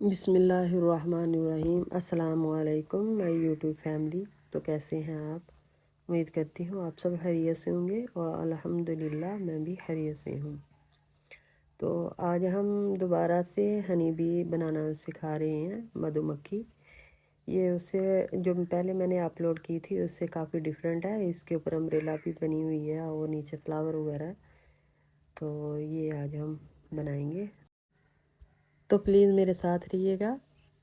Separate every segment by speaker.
Speaker 1: बिस्मिल्लाहिर्रहमानिर्रहीम। अस्सलामुअलैकुम my YouTube family. तो कैसे हैं आप? उम्मीद करती हूँ आप सब खैरियत से होंगे और अल्हम्दुलिल्लाह मैं भी खैरियत से हूँ। तो आज हम दोबारा से हनी बी बनाना सिखा रहे हैं, मधुमक्खी। ये उससे जो पहले मैंने अपलोड की थी उससे काफ़ी डिफरेंट है। इसके ऊपर अम्ब्रेला भी बनी हुई है और नीचे फ्लावर वगैरह। तो ये आज हम बनाएंगे, तो प्लीज़ मेरे साथ रहिएगा।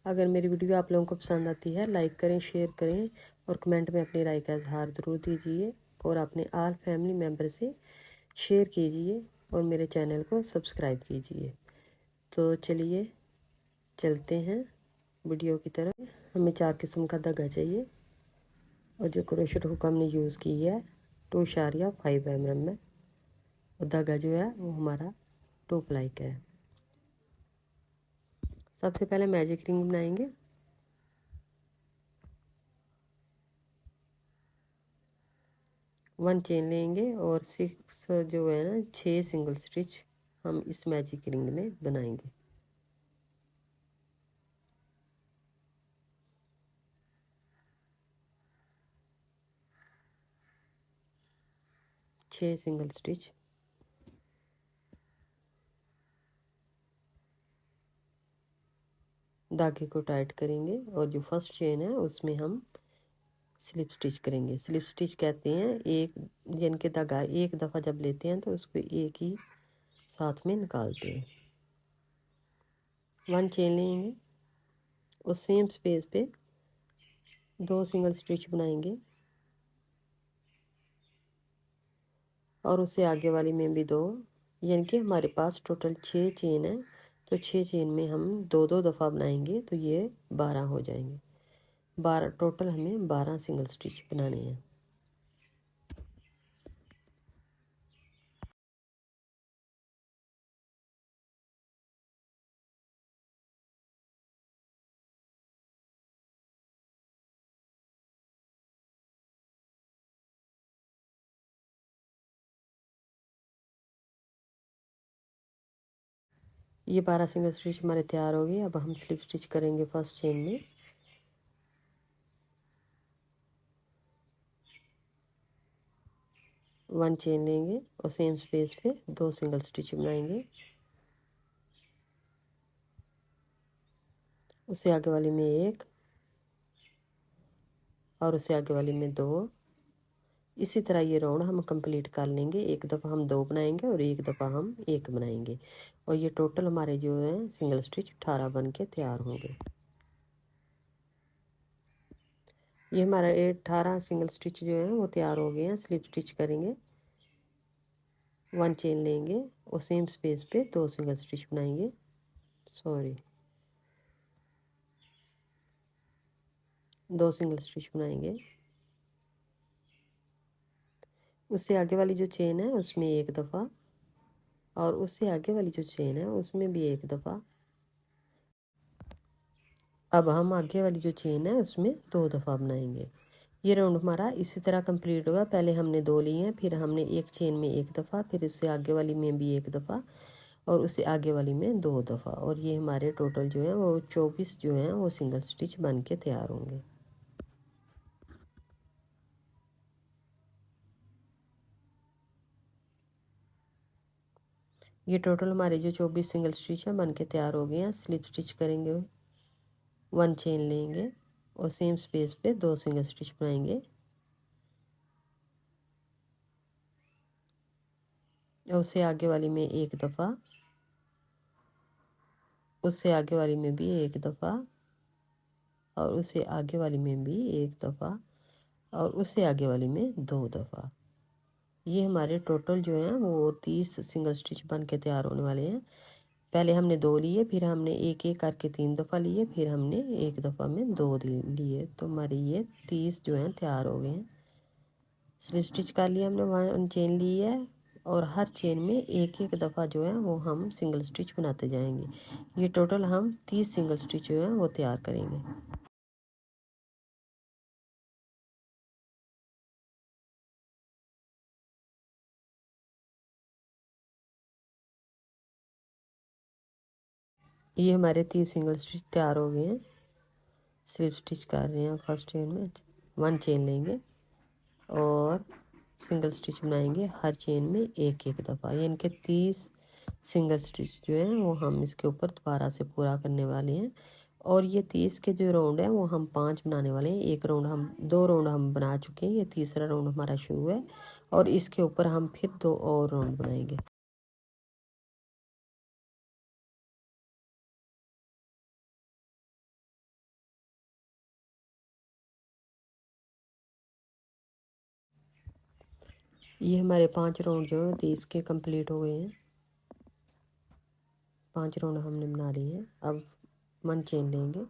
Speaker 1: अगर मेरी वीडियो आप लोगों को पसंद आती है लाइक करें, शेयर करें और कमेंट में अपनी राय का इजहार ज़रूर दीजिए और अपने आल फैमिली मेम्बर से शेयर कीजिए और मेरे चैनल को सब्सक्राइब कीजिए। तो चलिए चलते हैं वीडियो की तरफ। हमें 4 किस्म का धागा चाहिए और जो क्रोशेट हुक हमने यूज़ की है 2.5 mm है और धागा जो है वो हमारा 2 प्लाई का है। सबसे पहले मैजिक रिंग बनाएंगे। 1 चेन लेंगे और 6 जो है ना 6 सिंगल स्टिच हम इस मैजिक रिंग में बनाएंगे। छः सिंगल स्टिच। धागे को टाइट करेंगे और जो फर्स्ट चेन है उसमें हम स्लिप स्टिच करेंगे। स्लिप स्टिच कहते हैं एक जन के धागा एक दफ़ा जब लेते हैं तो उसको एक ही साथ में निकालते हैं। 1 चेन लेंगे और सेम स्पेस पे 2 सिंगल स्टिच बनाएंगे और उससे आगे वाली में भी 2, यानी कि हमारे पास टोटल 6 चेन है। तो 6 चेन में हम 2-2 दफ़ा बनाएंगे तो ये 12 हो जाएंगे। 12 टोटल हमें 12 सिंगल स्टिच बनाने हैं। ये 12 सिंगल स्टिच हमारे तैयार हो गए। अब हम स्लिप स्टिच करेंगे फर्स्ट चेन में। वन चेन लेंगे और सेम स्पेस पे 2 सिंगल स्टिच बनाएंगे। उससे आगे वाली में 1 और उससे आगे वाली में 2। इसी तरह ये राउंड हम कंप्लीट कर लेंगे। एक दफ़ा हम 2 बनाएंगे और एक दफ़ा हम 1 बनाएंगे और ये टोटल हमारे जो है सिंगल स्टिच 18 बन के तैयार होंगे। ये हमारा 18 सिंगल स्टिच जो है वो तैयार हो गए हैं। स्लिप स्टिच करेंगे, 1 चेन लेंगे और सेम स्पेस पे 2 सिंगल स्टिच बनाएंगे। सॉरी, 2 सिंगल स्टिच बनाएंगे। उससे आगे वाली जो चेन है उसमें 1 दफ़ा और उससे आगे वाली जो चेन है उसमें भी 1 दफ़ा। अब हम आगे वाली जो चेन है उसमें 2 दफ़ा बनाएंगे। ये राउंड हमारा इसी तरह कंप्लीट होगा। पहले हमने 2 लिए हैं, फिर हमने एक चेन में 1 दफ़ा, फिर उससे आगे वाली में भी 1 दफ़ा और उससे आगे वाली में 2 दफ़ा और ये हमारे टोटल जो है वो 24 जो है वो सिंगल स्टिच बन के तैयार होंगे। ये टोटल हमारे जो 24 सिंगल स्टिच है बन के तैयार हो गए हैं। स्लिप स्टिच करेंगे, 1 चेन लेंगे और सेम स्पेस पे 2 सिंगल स्टिच बनाएंगे और उससे आगे वाली में 1 दफ़ा, उससे आगे वाली में भी 1 दफ़ा और उससे आगे वाली में भी 1 दफ़ा और उससे आगे वाली में 2 दफ़ा। ये हमारे टोटल जो हैं वो 30 सिंगल स्टिच बन के तैयार होने वाले हैं। पहले हमने 2 लिए, फिर हमने एक एक करके 3 दफ़ा लिए, फिर हमने 1 दफ़ा में 2 लिए, तो हमारे ये 30 जो हैं तैयार हो गए हैं। स्लिप स्टिच कर लिया हमने, 1 चेन ली है और हर चेन में एक एक दफ़ा जो है वो हम सिंगल स्टिच बनाते जाएंगे। ये टोटल हम 30 सिंगल स्टिच जो है वो तैयार करेंगे। ये हमारे 3 सिंगल स्टिच तैयार हो गए हैं। स्लिप स्टिच कर रहे हैं फर्स्ट चेन में। 1 चेन लेंगे और सिंगल स्टिच बनाएंगे हर चेन में एक एक दफ़ा, यानी कि 30 सिंगल स्टिच जो है वो हम इसके ऊपर दोबारा से पूरा करने वाले हैं। और ये 30 के जो राउंड है वो हम 5 बनाने वाले हैं। एक राउंड हम 2 राउंड हम बना चुके हैं, ये तीसरा राउंड हमारा शुरू है और इसके ऊपर हम फिर 2 और राउंड बनाएंगे। ये हमारे 5 राउंड जो है 30 के कंप्लीट हो गए हैं। 5 राउंड हमने बना लिए हैं। अब 1 चेन लेंगे,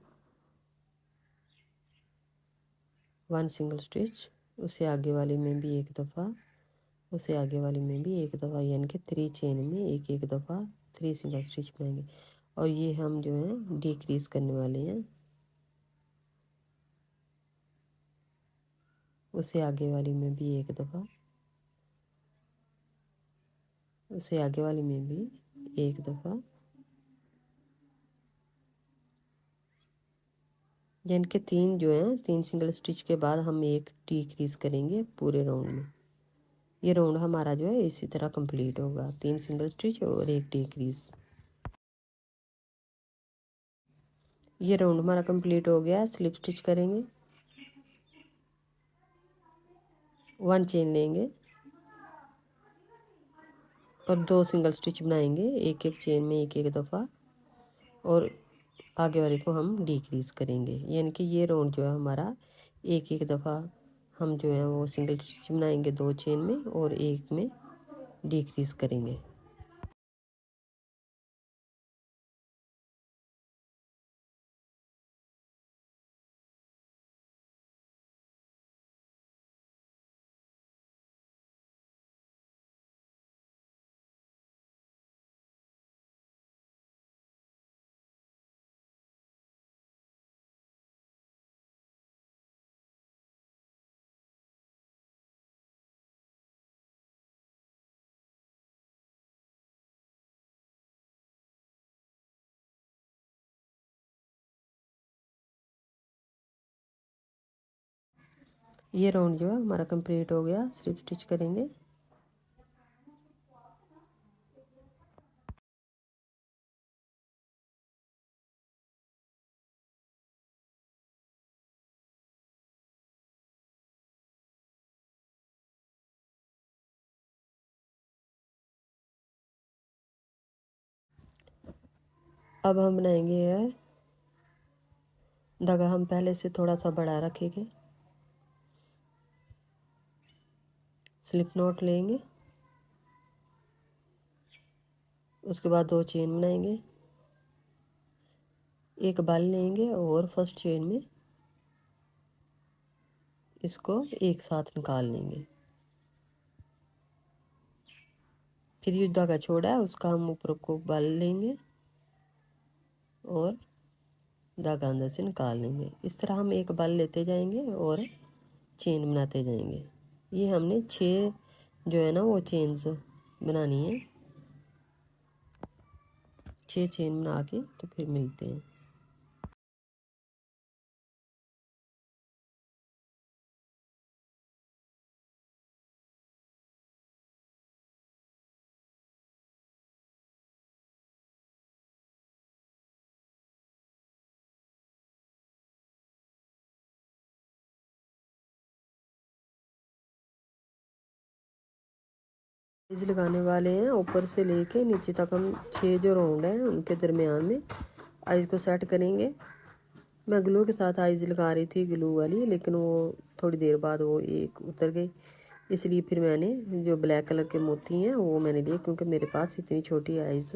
Speaker 1: 1 सिंगल स्टिच, उससे आगे वाली में भी एक दफ़ा, उससे आगे वाली में भी एक दफ़ा, यानी कि 3 चेन में एक एक दफ़ा 3 सिंगल स्टिच बनाएंगे। और ये हम जो है डिक्रीज़ करने वाले हैं। उससे आगे वाली में भी एक दफ़ा, उससे आगे वाली में भी एक दफ़ा, यानी कि 3 जो है 3 सिंगल स्टिच के बाद हम एक डिक्रीज़ करेंगे पूरे राउंड में। ये राउंड हमारा जो है इसी तरह कंप्लीट होगा, 3 सिंगल स्टिच और एक डिक्रीज़। ये राउंड हमारा कंप्लीट हो गया। स्लिप स्टिच करेंगे, 1 चेन लेंगे और 2 सिंगल स्टिच बनाएंगे एक एक चेन में एक एक दफ़ा, और आगे वाले को हम डिक्रीज़ करेंगे। यानी कि ये राउंड जो है हमारा एक एक दफ़ा हम जो है वो सिंगल स्टिच बनाएंगे 2 चेन में और एक में डिक्रीज़ करेंगे। ये राउंड जो है हमारा कंप्लीट हो गया। स्लिप स्टिच करेंगे, अब हम बनाएंगे है धागा। हम पहले से थोड़ा सा बड़ा रखेंगे, स्लिप नॉट लेंगे, उसके बाद 2 चेन बनाएंगे, एक बल लेंगे और फर्स्ट चेन में इसको एक साथ निकाल लेंगे। फिर ये धागा छोड़ा है उसका हम ऊपर को बल लेंगे और धागा अंदर से निकाल लेंगे। इस तरह हम एक बल लेते जाएंगे और चेन बनाते जाएंगे। ये हमने 6 जो है ना वो चेन्स बनानी है। 6 चेन बना के तो फिर मिलते हैं। इस लगाने वाले हैं ऊपर से लेके नीचे तक। हम 6 जो राउंड हैं उनके दरमियान में आइज़ को सेट करेंगे। मैं ग्लू के साथ आइज़ लगा रही थी, ग्लू वाली, लेकिन वो थोड़ी देर बाद वो एक उतर गई। इसलिए फिर मैंने जो ब्लैक कलर के मोती हैं वो मैंने लिए, क्योंकि मेरे पास इतनी छोटी आइज़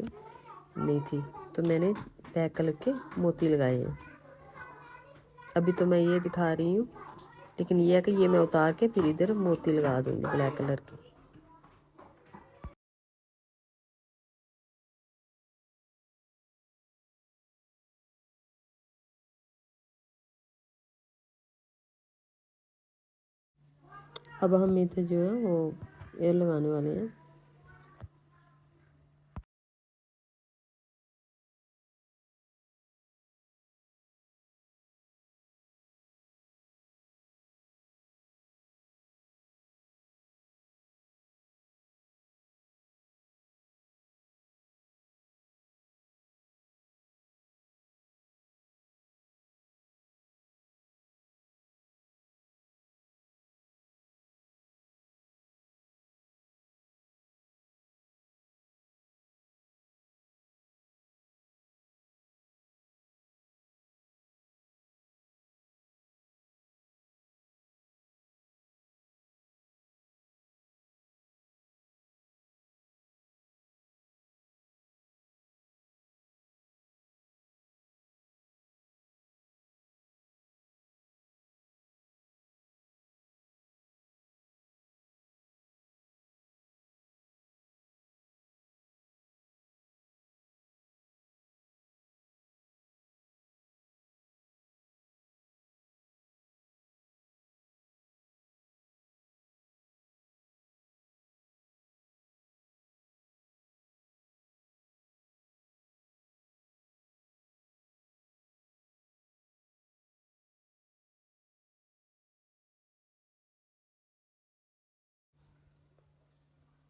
Speaker 1: नहीं थी, तो मैंने ब्लैक कलर के मोती लगाए हैं। अभी तो मैं ये दिखा रही हूँ, लेकिन ये है कि ये मैं उतार के फिर इधर मोती लगा दूँगी ब्लैक कलर के। अब हम इधर जो है वो एयर लगाने वाले हैं।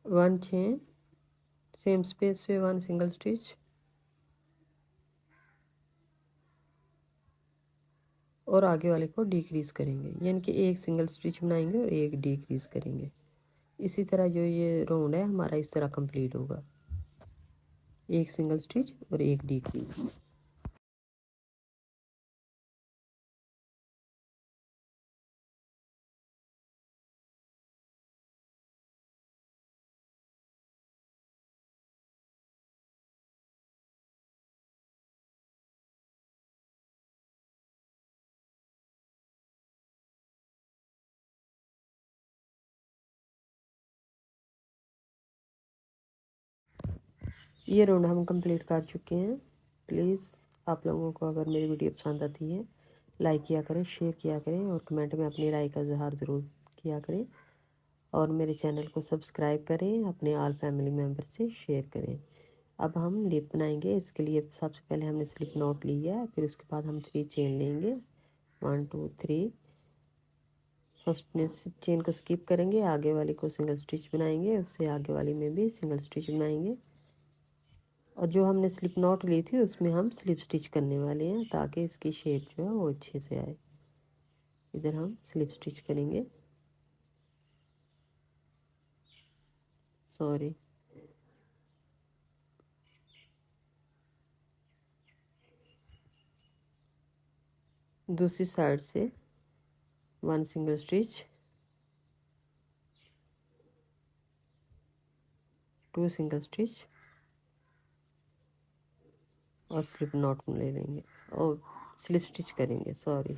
Speaker 1: 1 चेन, सेम स्पेस पे 1 सिंगल स्टिच और आगे वाले को डिक्रीज़ करेंगे, यानी कि एक सिंगल स्टिच बनाएंगे और एक डिक्रीज़ करेंगे। इसी तरह जो ये राउंड है हमारा इस तरह कंप्लीट होगा, एक सिंगल स्टिच और एक डिक्रीज़। ये राउंड हम कंप्लीट कर चुके हैं। प्लीज़ आप लोगों को अगर मेरी वीडियो पसंद आती है लाइक किया करें, शेयर किया करें और कमेंट में अपनी राय का इजहार ज़रूर किया करें और मेरे चैनल को सब्सक्राइब करें, अपने ऑल फैमिली मेम्बर से शेयर करें। अब हम लिप बनाएंगे। इसके लिए सबसे पहले हमने स्लिप नॉट लिया है, फिर उसके बाद हम 3 चेन लेंगे, 1 2 3। फर्स्ट चेन को स्किप करेंगे, आगे वाली को सिंगल स्टिच बनाएंगे, उससे आगे वाली में भी सिंगल स्टिच बनाएंगे और जो हमने स्लिप नॉट ली थी उसमें हम स्लिप स्टिच करने वाले हैं ताकि इसकी शेप जो है वो अच्छे से आए। इधर हम स्लिप स्टिच करेंगे, सॉरी, दूसरी साइड से 1 सिंगल स्टिच, 2 सिंगल स्टिच और स्लिप नॉट ले लेंगे और स्लिप स्टिच करेंगे, सॉरी।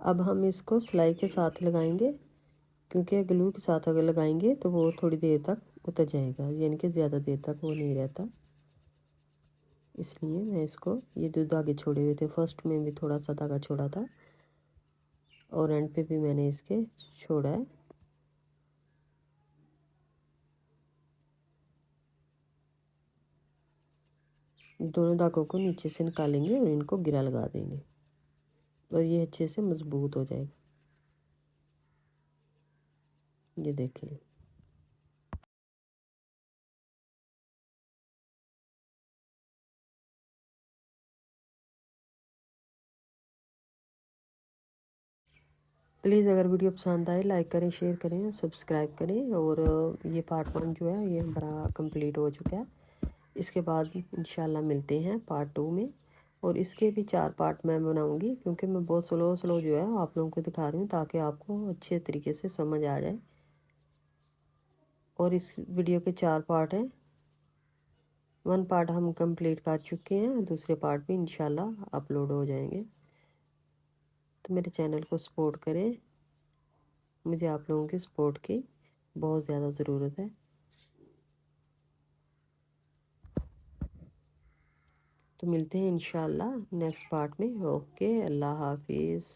Speaker 1: अब हम इसको सिलाई के साथ लगाएंगे, क्योंकि ग्लू के साथ अगर लगाएंगे तो वो थोड़ी देर तक उतर जाएगा, यानी कि ज़्यादा देर तक वो नहीं रहता। इसलिए मैं इसको, ये 2 धागे छोड़े हुए थे, फर्स्ट में भी थोड़ा सा धागा छोड़ा था और एंड पे भी मैंने इसके छोड़ा है। दोनों धागों को नीचे से निकालेंगे और इनको गिरा लगा देंगे और ये अच्छे से मजबूत हो जाएगा। ये देखिए, प्लीज़ अगर वीडियो पसंद आए लाइक करें, शेयर करें, सब्सक्राइब करें और ये पार्ट 1 जो है ये हमारा कंप्लीट हो चुका है। इसके बाद इंशाल्लाह मिलते हैं पार्ट 2 में और इसके भी 4 पार्ट मैं बनाऊंगी, क्योंकि मैं बहुत स्लो स्लो जो है आप लोगों को दिखा रही हूँ ताकि आपको अच्छे तरीके से समझ आ जाए। और इस वीडियो के 4 पार्ट हैं। 1 पार्ट हम कंप्लीट कर चुके हैं, दूसरे पार्ट भी इंशाल्लाह अपलोड हो जाएंगे। तो मेरे चैनल को सपोर्ट करें, मुझे आप लोगों की सपोर्ट की बहुत ज़्यादा ज़रूरत है। तो मिलते हैं इंशाल्लाह नेक्स्ट पार्ट में। ओके, अल्लाह हाफिज़।